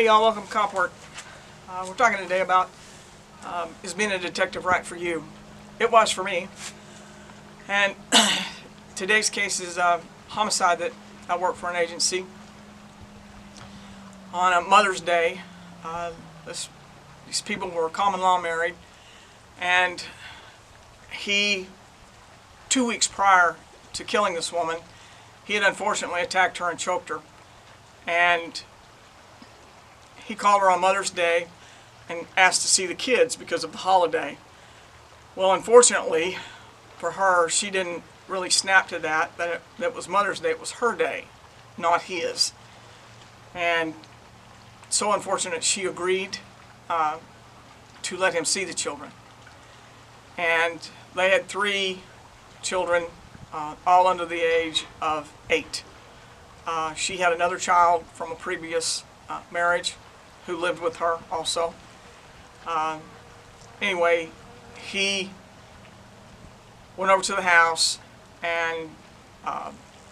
Hey y'all, welcome to Cop Work. We're talking today about is being a detective right for you? It was for me. And today's case is a homicide that I work for an agency. On a Mother's Day, these people were common law married, and he, 2 weeks prior to killing this woman, he had unfortunately attacked her and choked her. And he called her on Mother's Day and asked to see the kids because of the holiday. Well, unfortunately for her, she didn't really snap to that it was Mother's Day. It was her day, not his. And so unfortunate, she agreed to let him see the children. And they had 3 children, all under the age of 8. She had another child from a previous marriage who lived with her also. Anyway, he went over to the house and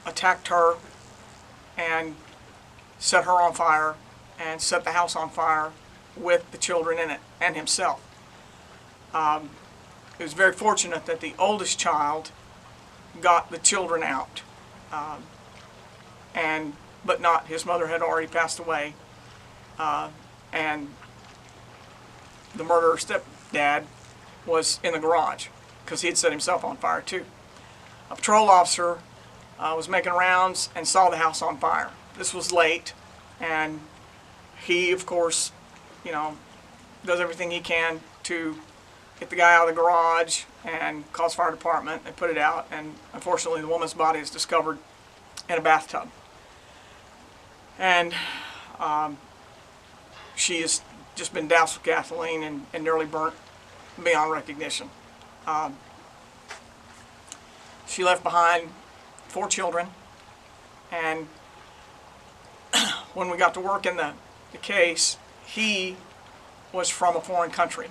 attacked her and set her on fire and set the house on fire with the children in it and himself. It was very fortunate that the oldest child got the children out, but not his mother had already passed away, and the murderer's stepdad was in the garage because he had set himself on fire too. A patrol officer was making rounds and saw the house on fire. This was late, and he, of course, does everything he can to get the guy out of the garage and calls fire department and put it out. And unfortunately, the woman's body is discovered in a bathtub, and she has just been doused with gasoline and nearly burnt beyond recognition. She left behind 4 children, and when we got to work in the case, he was from a foreign country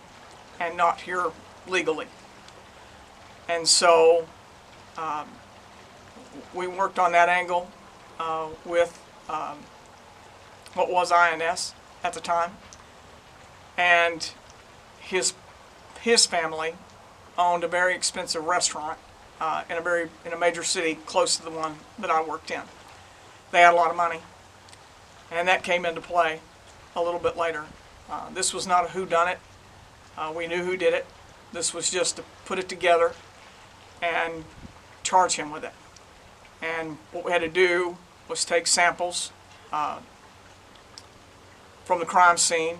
and not here legally. And so we worked on that angle with what was INS at the time, and his family owned a very expensive restaurant in a major city close to the one that I worked in. They had a lot of money, and that came into play a little bit later. This was not a whodunit. We knew who did it. This was just to put it together and charge him with it. And what we had to do was take samples from the crime scene,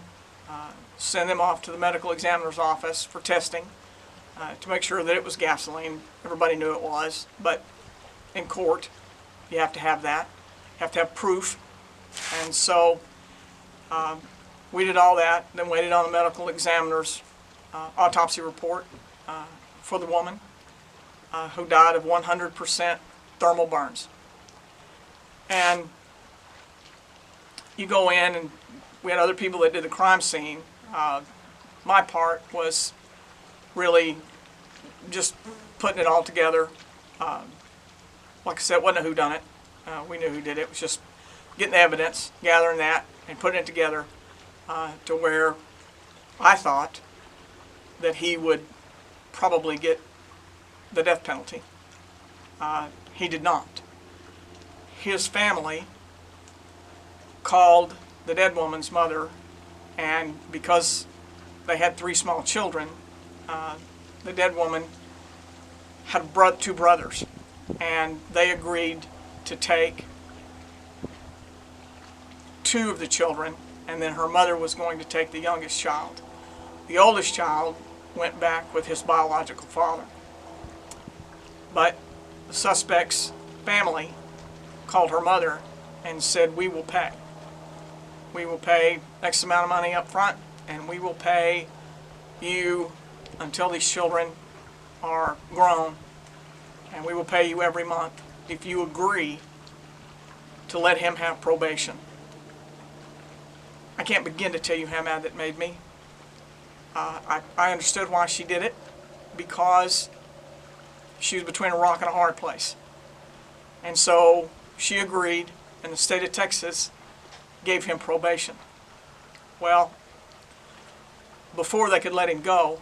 send them off to the medical examiner's office for testing to make sure that it was gasoline. Everybody knew it was, but in court you have to have that. You have to have proof. And so we did all that, then waited on the medical examiner's autopsy report for the woman who died of 100% thermal burns. And you go in, and we had other people that did the crime scene. My part was really just putting it all together. Like I said, it wasn't a whodunit. We knew who did it. It was just getting the evidence, gathering that, and putting it together to where I thought that he would probably get the death penalty. He did not. His family called the dead woman's mother, and because they had 3 small children, the dead woman had 2 brothers, and they agreed to take 2 of the children, and then her mother was going to take the youngest child. The oldest child went back with his biological father. But the suspect's family called her mother and said, "We will pay. We will pay X amount of money up front, and we will pay you until these children are grown, and we will pay you every month if you agree to let him have probation." I can't begin to tell you how mad that made me. I understood why she did it, because she was between a rock and a hard place. And so she agreed, and the state of Texas gave him probation. Well, before they could let him go,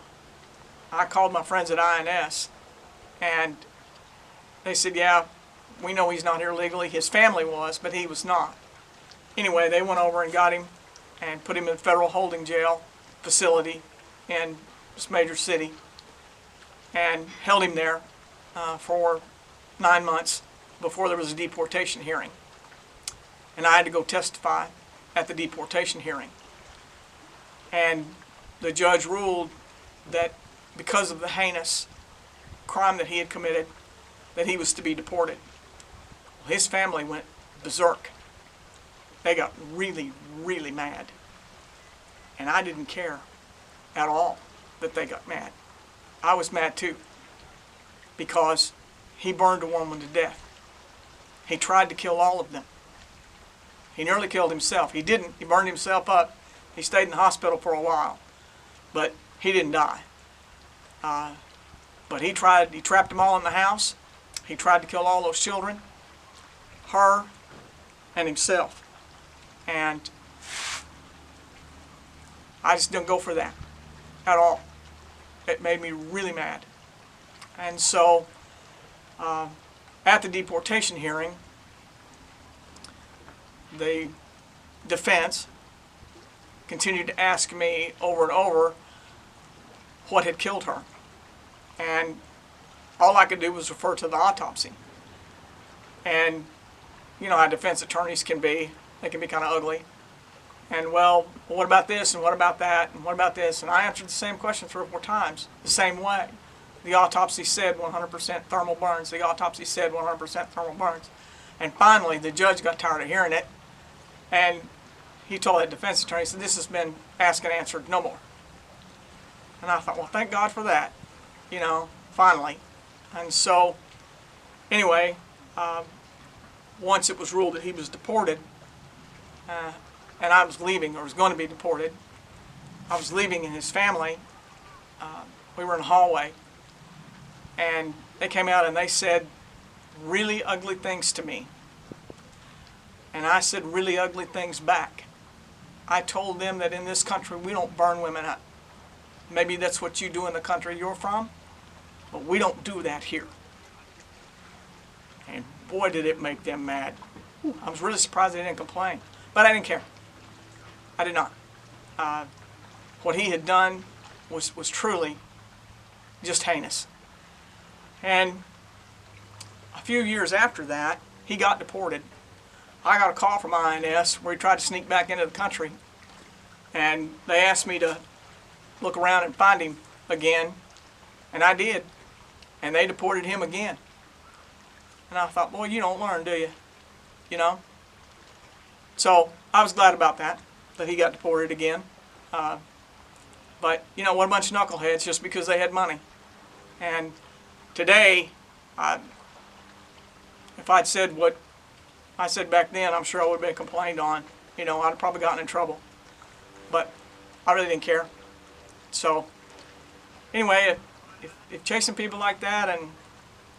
I called my friends at INS, and they said, yeah, we know he's not here legally. His family was, but he was not. Anyway, they went over and got him and put him in a federal holding jail facility in this major city and held him there for 9 months before there was a deportation hearing. And I had to go testify at the deportation hearing. And the judge ruled that because of the heinous crime that he had committed, that he was to be deported. His family went berserk. They got really, really mad. And I didn't care at all that they got mad. I was mad too, because he burned a woman to death. He tried to kill all of them. He nearly killed himself. He didn't. He burned himself up. He stayed in the hospital for a while, but he didn't die. But he trapped them all in the house. He tried to kill all those children, her, and himself. And I just didn't go for that at all. It made me really mad. And so at the deportation hearing, the defense continued to ask me over and over what had killed her. And all I could do was refer to the autopsy. And you know how defense attorneys can be. They can be kind of ugly. And well, what about this and what about that and what about this? And I answered the same question 3 or 4 times the same way. The autopsy said 100% thermal burns. The autopsy said 100% thermal burns. And finally, the judge got tired of hearing it, and he told that defense attorney, he said, this has been asked and answered, no more. And I thought, well, thank God for that, you know, finally. And so, anyway, once it was ruled that he was deported, and I was leaving, or was going to be deported, I was leaving, and his family, we were in the hallway, and they came out and they said really ugly things to me. And I said really ugly things back. I told them that in this country we don't burn women up. Maybe that's what you do in the country you're from, but we don't do that here. And boy, did it make them mad. I was really surprised they didn't complain, but I didn't care. I did not. What he had done was truly just heinous. And a few years after that, he got deported. I got a call from INS where he tried to sneak back into the country, and they asked me to look around and find him again, and I did, and they deported him again. And I thought, boy, you don't learn, do you? You know? So I was glad about that he got deported again. But, you know, what a bunch of knuckleheads just because they had money. And today, if I'd said what I said back then, I'm sure I would have been complained on. You know, I'd have probably gotten in trouble. But I really didn't care. So, anyway, if chasing people like that and,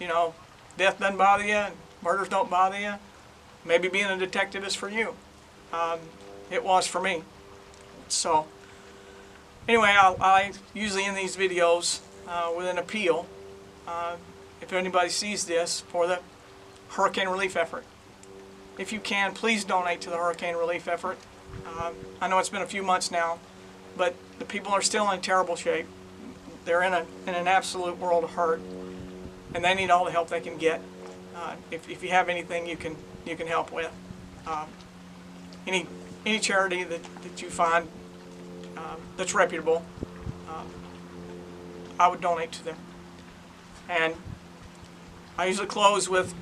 you know, death doesn't bother you and murders don't bother you, maybe being a detective is for you. It was for me. So, anyway, I usually end these videos with an appeal. If anybody sees this, for the hurricane relief effort. If you can, please donate to the hurricane relief effort. I know it's been a few months now, but the people are still in terrible shape. They're in an absolute world of hurt, and they need all the help they can get. If you have anything you can help with, any charity that you find that's reputable, I would donate to them. And I usually close with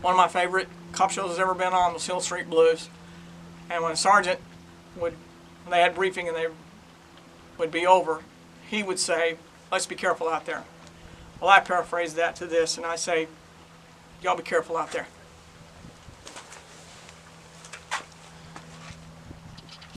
one of my favorite cop shows that's ever been on, was Hill Street Blues. And when a sergeant when they had briefing and they would be over, he would say, let's be careful out there. Well, I paraphrase that to this, and I say, y'all be careful out there.